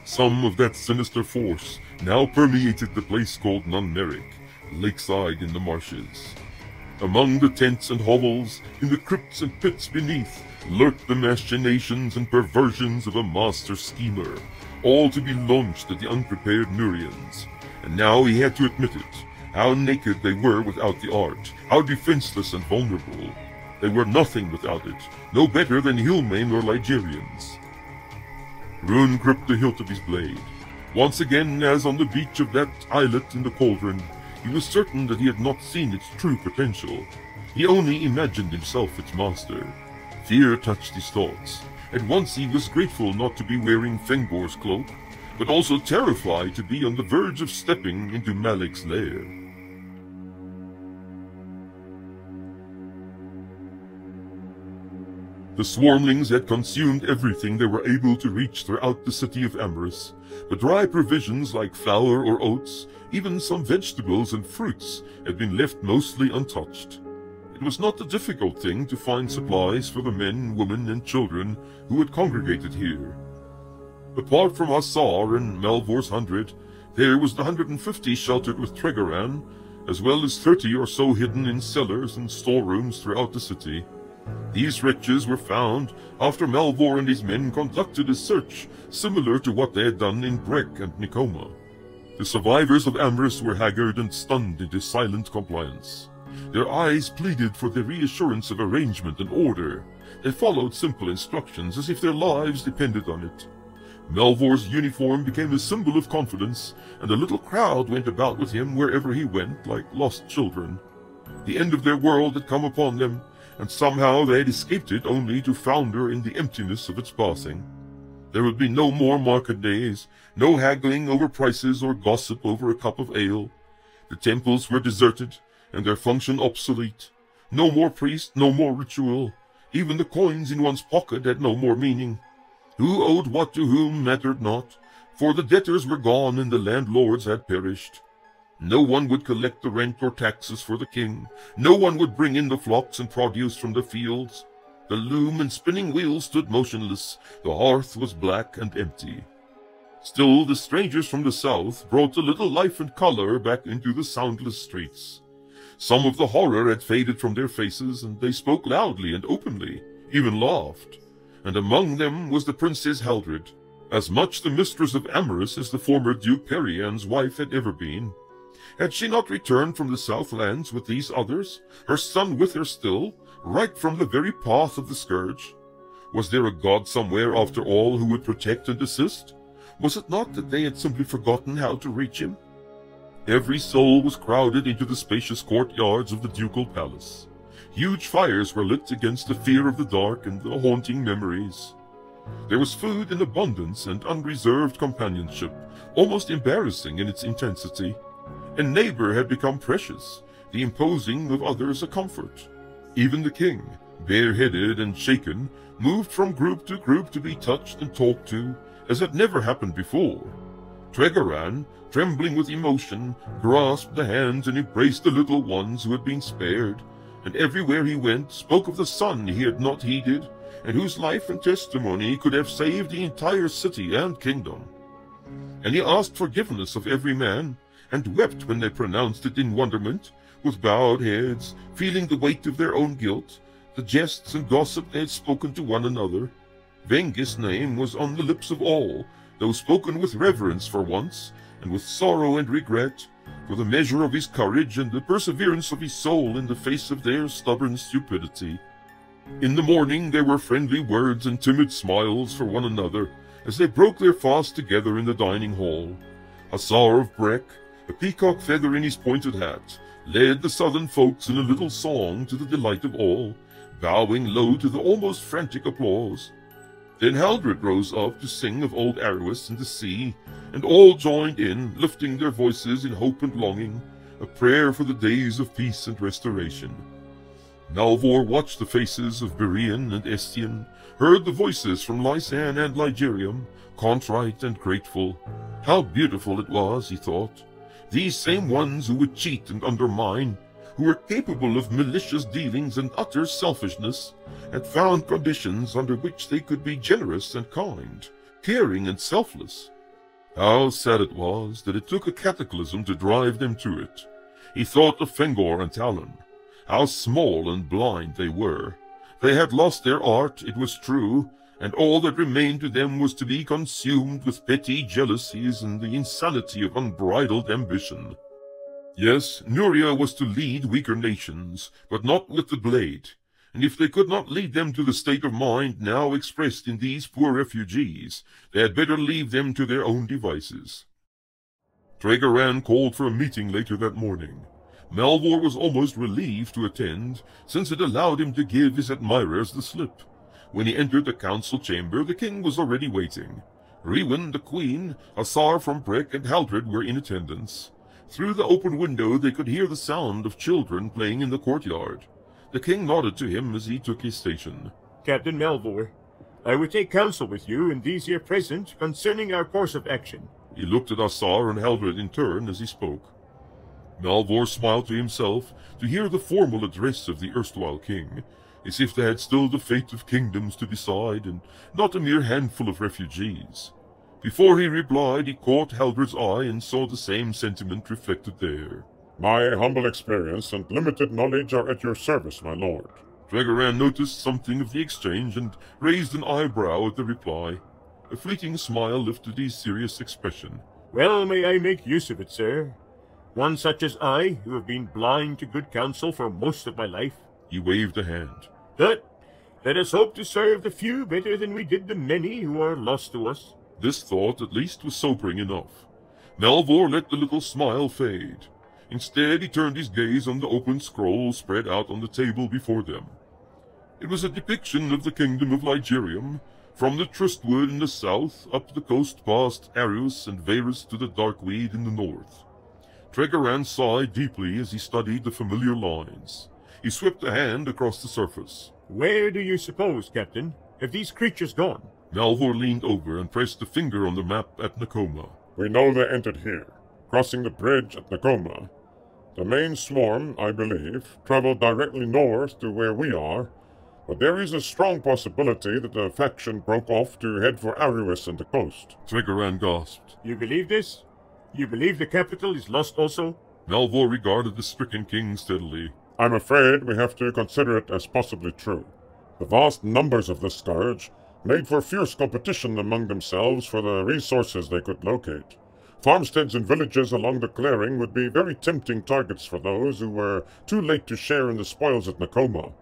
Some of that sinister force now permeated the place called Nunmerik, Lakeside in the marshes. Among the tents and hovels, in the crypts and pits beneath, lurked the machinations and perversions of a master schemer, all to be launched at the unprepared Nurians. And now he had to admit it, how naked they were without the art, how defenseless and vulnerable. They were nothing without it, no better than Hillmen or Ligerians. Ruin gripped the hilt of his blade. Once again, as on the beach of that islet in the cauldron, he was certain that he had not seen its true potential. He only imagined himself its master. Fear touched his thoughts. At once he was grateful not to be wearing Fengor's cloak, but also terrified to be on the verge of stepping into Malik's lair. The swarmlings had consumed everything they were able to reach throughout the city of Amorous. The dry provisions like flour or oats, even some vegetables and fruits, had been left mostly untouched. It was not a difficult thing to find supplies for the men, women, and children who had congregated here. Apart from Assar and Malvor's 100, there was the 150 sheltered with Tregoran, as well as 30 or so hidden in cellars and storerooms throughout the city. These wretches were found after Melvor and his men conducted a search similar to what they had done in Breck and Nicoma. The survivors of Amherst were haggard and stunned into silent compliance. Their eyes pleaded for the reassurance of arrangement and order. They followed simple instructions as if their lives depended on it. Melvor's uniform became a symbol of confidence, and a little crowd went about with him wherever he went like lost children. The end of their world had come upon them, and somehow they had escaped it only to founder in the emptiness of its passing. There would be no more market days, no haggling over prices or gossip over a cup of ale. The temples were deserted, and their function obsolete. No more priest, no more ritual. Even the coins in one's pocket had no more meaning. Who owed what to whom mattered not, for the debtors were gone and the landlords had perished. No one would collect the rent or taxes for the king. No one would bring in the flocks and produce from the fields. The loom and spinning wheel stood motionless. The hearth was black and empty. Still, the strangers from the south brought a little life and color back into the soundless streets. Some of the horror had faded from their faces, and they spoke loudly and openly, even laughed. And among them was the Princess Haldred, as much the mistress of Amherst as the former Duke Perian's wife had ever been. Had she not returned from the Southlands with these others, her son with her still, right from the very path of the scourge? Was there a god somewhere, after all, who would protect and assist? Was it not that they had simply forgotten how to reach him? Every soul was crowded into the spacious courtyards of the ducal palace. Huge fires were lit against the fear of the dark and the haunting memories. There was food in abundance and unreserved companionship, almost embarrassing in its intensity. A neighbor had become precious, the imposing of others a comfort. Even the king, bareheaded and shaken, moved from group to be touched and talked to, as had never happened before. Tregoran, trembling with emotion, grasped the hands and embraced the little ones who had been spared, and everywhere he went spoke of the son he had not heeded, and whose life and testimony could have saved the entire city and kingdom. And he asked forgiveness of every man, and wept when they pronounced it in wonderment, with bowed heads, feeling the weight of their own guilt, the jests and gossip they had spoken to one another. Vengis's name was on the lips of all, though spoken with reverence for once, and with sorrow and regret, for the measure of his courage and the perseverance of his soul in the face of their stubborn stupidity. In the morning there were friendly words and timid smiles for one another, as they broke their fast together in the dining hall. Hussar of Breck, a peacock feather in his pointed hat, led the southern folks in a little song to the delight of all, bowing low to the almost frantic applause. Then Haldred rose up to sing of old Arois and the sea, and all joined in, lifting their voices in hope and longing, a prayer for the days of peace and restoration. Melvor watched the faces of Berian and Estian, heard the voices from Lysan and Ligerium, contrite and grateful. How beautiful it was, he thought. These same ones who would cheat and undermine, who were capable of malicious dealings and utter selfishness, had found conditions under which they could be generous and kind, caring and selfless. How sad it was that it took a cataclysm to drive them to it. He thought of Fengor and Talon. How small and blind they were. They had lost their art, it was true, and all that remained to them was to be consumed with petty jealousies and the insanity of unbridled ambition. Yes, Nuria was to lead weaker nations, but not with the blade, and if they could not lead them to the state of mind now expressed in these poor refugees, they had better leave them to their own devices. Tregoran called for a meeting later that morning. Melvor was almost relieved to attend, since it allowed him to give his admirers the slip. When he entered the council chamber, the king was already waiting. Rewin, the queen, Hussar from Breck, and Haldred were in attendance. Through the open window they could hear the sound of children playing in the courtyard. The king nodded to him as he took his station. Captain Melvor, I will take counsel with you and these here present concerning our course of action. He looked at Hussar and Haldred in turn as he spoke. Melvor smiled to himself to hear the formal address of the erstwhile king, as if they had still the fate of kingdoms to decide, and not a mere handful of refugees. Before he replied, he caught Haldred's eye and saw the same sentiment reflected there. My humble experience and limited knowledge are at your service, my lord. Tregoran noticed something of the exchange and raised an eyebrow at the reply. A fleeting smile lifted his serious expression. Well may I make use of it, sir. One such as I, who have been blind to good counsel for most of my life. He waved a hand. But let us hope to serve the few better than we did the many who are lost to us. This thought at least was sobering enough. Malvor let the little smile fade. Instead, he turned his gaze on the open scroll spread out on the table before them. It was a depiction of the kingdom of Ligerium, from the Tristwood in the south, up the coast past Arius and Varus to the Darkweed in the north. Tregoran sighed deeply as he studied the familiar lines. He swept a hand across the surface. Where do you suppose, Captain, have these creatures gone? Malvor leaned over and pressed a finger on the map at Nakoma. We know they entered here, crossing the bridge at Nakoma. The main swarm, I believe, traveled directly north to where we are, but there is a strong possibility that the faction broke off to head for Arius and the coast. Tregoran gasped. You believe this? You believe the capital is lost also? Malvor regarded the stricken king steadily. I'm afraid we have to consider it as possibly true. The vast numbers of the Scourge made for fierce competition among themselves for the resources they could locate. Farmsteads and villages along the clearing would be very tempting targets for those who were too late to share in the spoils at Nakoma.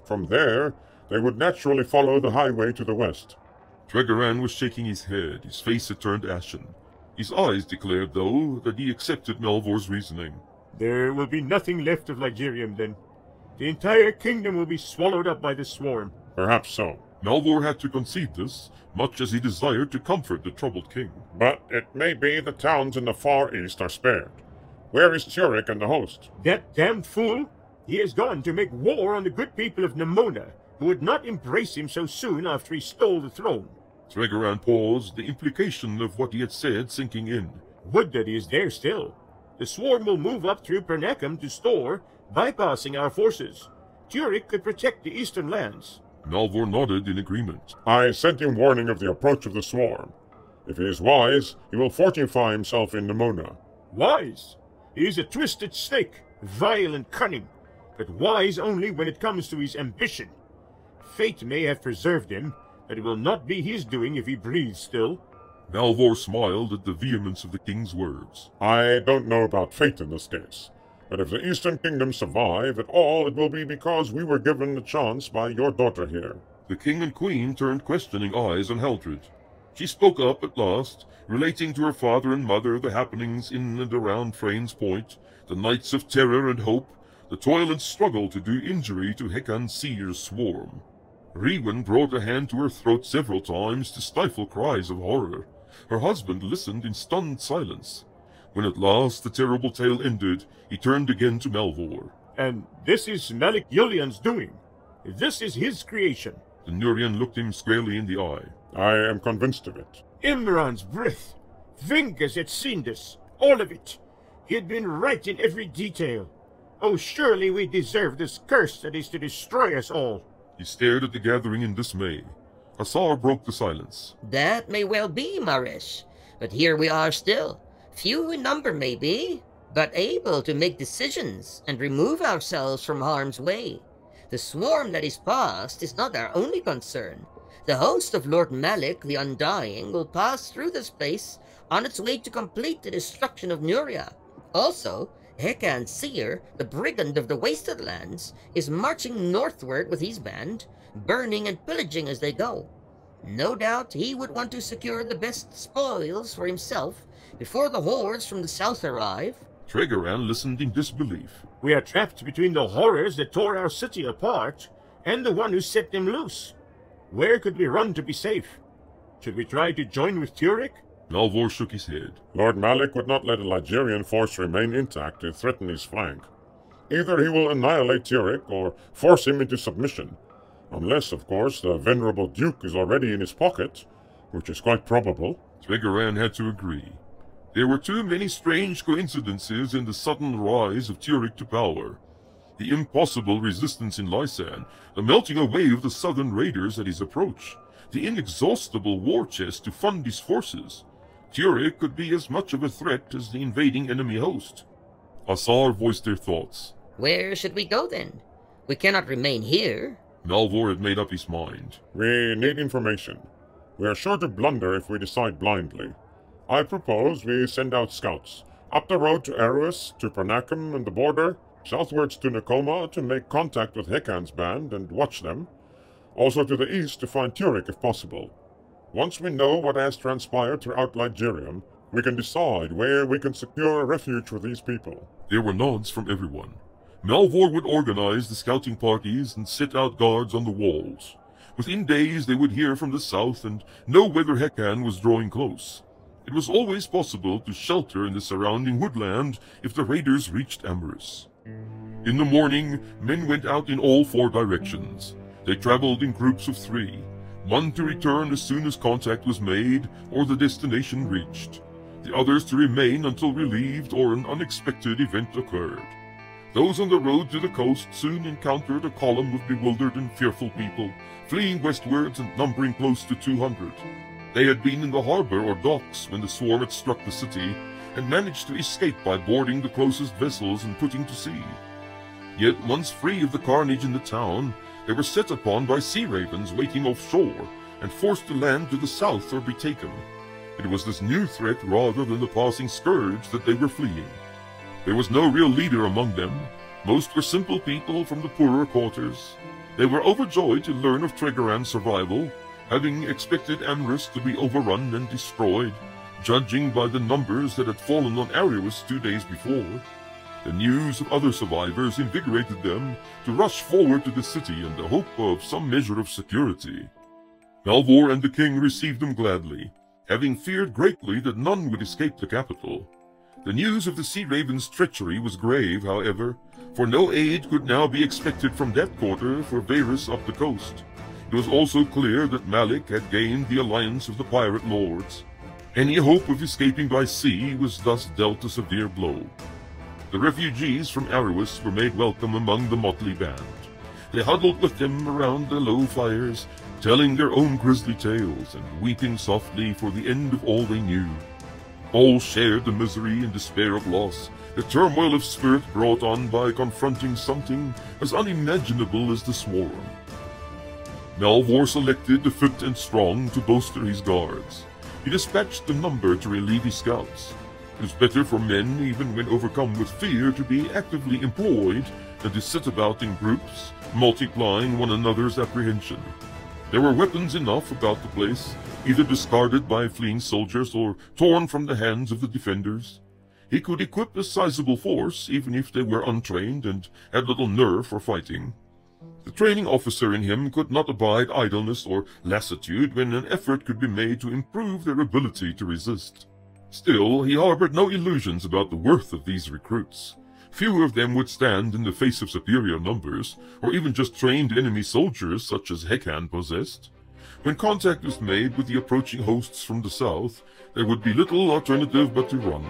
From there, they would naturally follow the highway to the west. Tregoran was shaking his head. His face had turned ashen. His eyes declared, though, that he accepted Malvor's reasoning. There will be nothing left of Ligerium, then. The entire kingdom will be swallowed up by the swarm. Perhaps so. Malvor had to concede this, much as he desired to comfort the troubled king. But it may be the towns in the far east are spared. Where is Turik and the host? That damned fool! He has gone to make war on the good people of Nemona, who would not embrace him so soon after he stole the throne. Tregoran paused, the implication of what he had said sinking in. Would that he is there still. The swarm will move up through Pernacum to Store, bypassing our forces. Turik could protect the eastern lands. Malvor nodded in agreement. I sent him warning of the approach of the swarm. If he is wise, he will fortify himself in Nemona. Wise? He is a twisted snake, vile and cunning, but wise only when it comes to his ambition. Fate may have preserved him, but it will not be his doing if he breathes still. Malvor smiled at the vehemence of the king's words. I don't know about fate in this case, but if the Eastern Kingdom survive at all, it will be because we were given the chance by your daughter here. The king and queen turned questioning eyes on Heldred. She spoke up at last, relating to her father and mother the happenings in and around Frane's Point, the nights of terror and hope, the toil and struggle to do injury to Hekan Sear's swarm. Riwen brought a hand to her throat several times to stifle cries of horror. Her husband listened in stunned silence. When at last the terrible tale ended, he turned again to Malvor. And this is Malik Yulian's doing. This is his creation. The Nurian looked him squarely in the eye. I am convinced of it. Imran's breath. Vingas had seen this. All of it. He had been right in every detail. Oh, surely we deserve this curse that is to destroy us all. He stared at the gathering in dismay. Asar broke the silence. That may well be, Maresh. But here we are still. Few in number, maybe, but able to make decisions and remove ourselves from harm's way. The swarm that is past is not our only concern. The host of Lord Malik, the Undying, will pass through this place on its way to complete the destruction of Nuria. Also, Hekan Sear, the brigand of the Wasted Lands, is marching northward with his band, burning and pillaging as they go. No doubt he would want to secure the best spoils for himself before the hordes from the south arrive. Tregoran listened in disbelief. We are trapped between the horrors that tore our city apart and the one who set them loose. Where could we run to be safe? Should we try to join with Turik? Malvor shook his head. Lord Malik would not let a Ligerian force remain intact to threaten his flank. Either he will annihilate Turik or force him into submission. Unless, of course, the venerable Duke is already in his pocket, which is quite probable. Tregoran had to agree. There were too many strange coincidences in the sudden rise of Turik to power. The impossible resistance in Lysan, the melting away of the southern raiders at his approach, the inexhaustible war chest to fund his forces. Turik could be as much of a threat as the invading enemy host. Asar voiced their thoughts. Where should we go then? We cannot remain here. Malvor had made up his mind. We need information. We are sure to blunder if we decide blindly. I propose we send out scouts. Up the road to Eruis, to Pernacum and the border, southwards to Nakoma to make contact with Hekan's band and watch them. Also to the east to find Turik if possible. Once we know what has transpired throughout Ligerium, we can decide where we can secure a refuge for these people. There were nods from everyone. Malvor would organize the scouting parties and set out guards on the walls. Within days they would hear from the south and know whether Hekan was drawing close. It was always possible to shelter in the surrounding woodland if the raiders reached Amorous. In the morning, men went out in all 4 directions. They traveled in groups of 3, one to return as soon as contact was made or the destination reached, the others to remain until relieved or an unexpected event occurred. Those on the road to the coast soon encountered a column of bewildered and fearful people, fleeing westwards and numbering close to 200. They had been in the harbor or docks when the swarm had struck the city, and managed to escape by boarding the closest vessels and putting to sea. Yet, once free of the carnage in the town, they were set upon by sea ravens waiting offshore, and forced to land to the south or be taken. It was this new threat rather than the passing scourge that they were fleeing. There was no real leader among them. Most were simple people from the poorer quarters. They were overjoyed to learn of Tregoran's survival, having expected Amorous to be overrun and destroyed, judging by the numbers that had fallen on Arius 2 days before. The news of other survivors invigorated them to rush forward to the city in the hope of some measure of security. Malvor and the king received them gladly, having feared greatly that none would escape the capital. The news of the Sea Raven's treachery was grave, however, for no aid could now be expected from that quarter for Varus up the coast. It was also clear that Malik had gained the alliance of the pirate lords. Any hope of escaping by sea was thus dealt a severe blow. The refugees from Arius were made welcome among the motley band. They huddled with them around the low fires, telling their own grisly tales and weeping softly for the end of all they knew. All shared the misery and despair of loss, the turmoil of spirit brought on by confronting something as unimaginable as the swarm. Malvor selected the fit and strong to bolster his guards. He dispatched a number to relieve his scouts. It was better for men, even when overcome with fear, to be actively employed than to sit about in groups, multiplying one another's apprehension. There were weapons enough about the place, either discarded by fleeing soldiers or torn from the hands of the defenders. He could equip a sizable force, even if they were untrained and had little nerve for fighting. The training officer in him could not abide idleness or lassitude when an effort could be made to improve their ability to resist. Still, he harbored no illusions about the worth of these recruits. Few of them would stand in the face of superior numbers, or even just trained enemy soldiers such as Hekan possessed. When contact was made with the approaching hosts from the south, there would be little alternative but to run.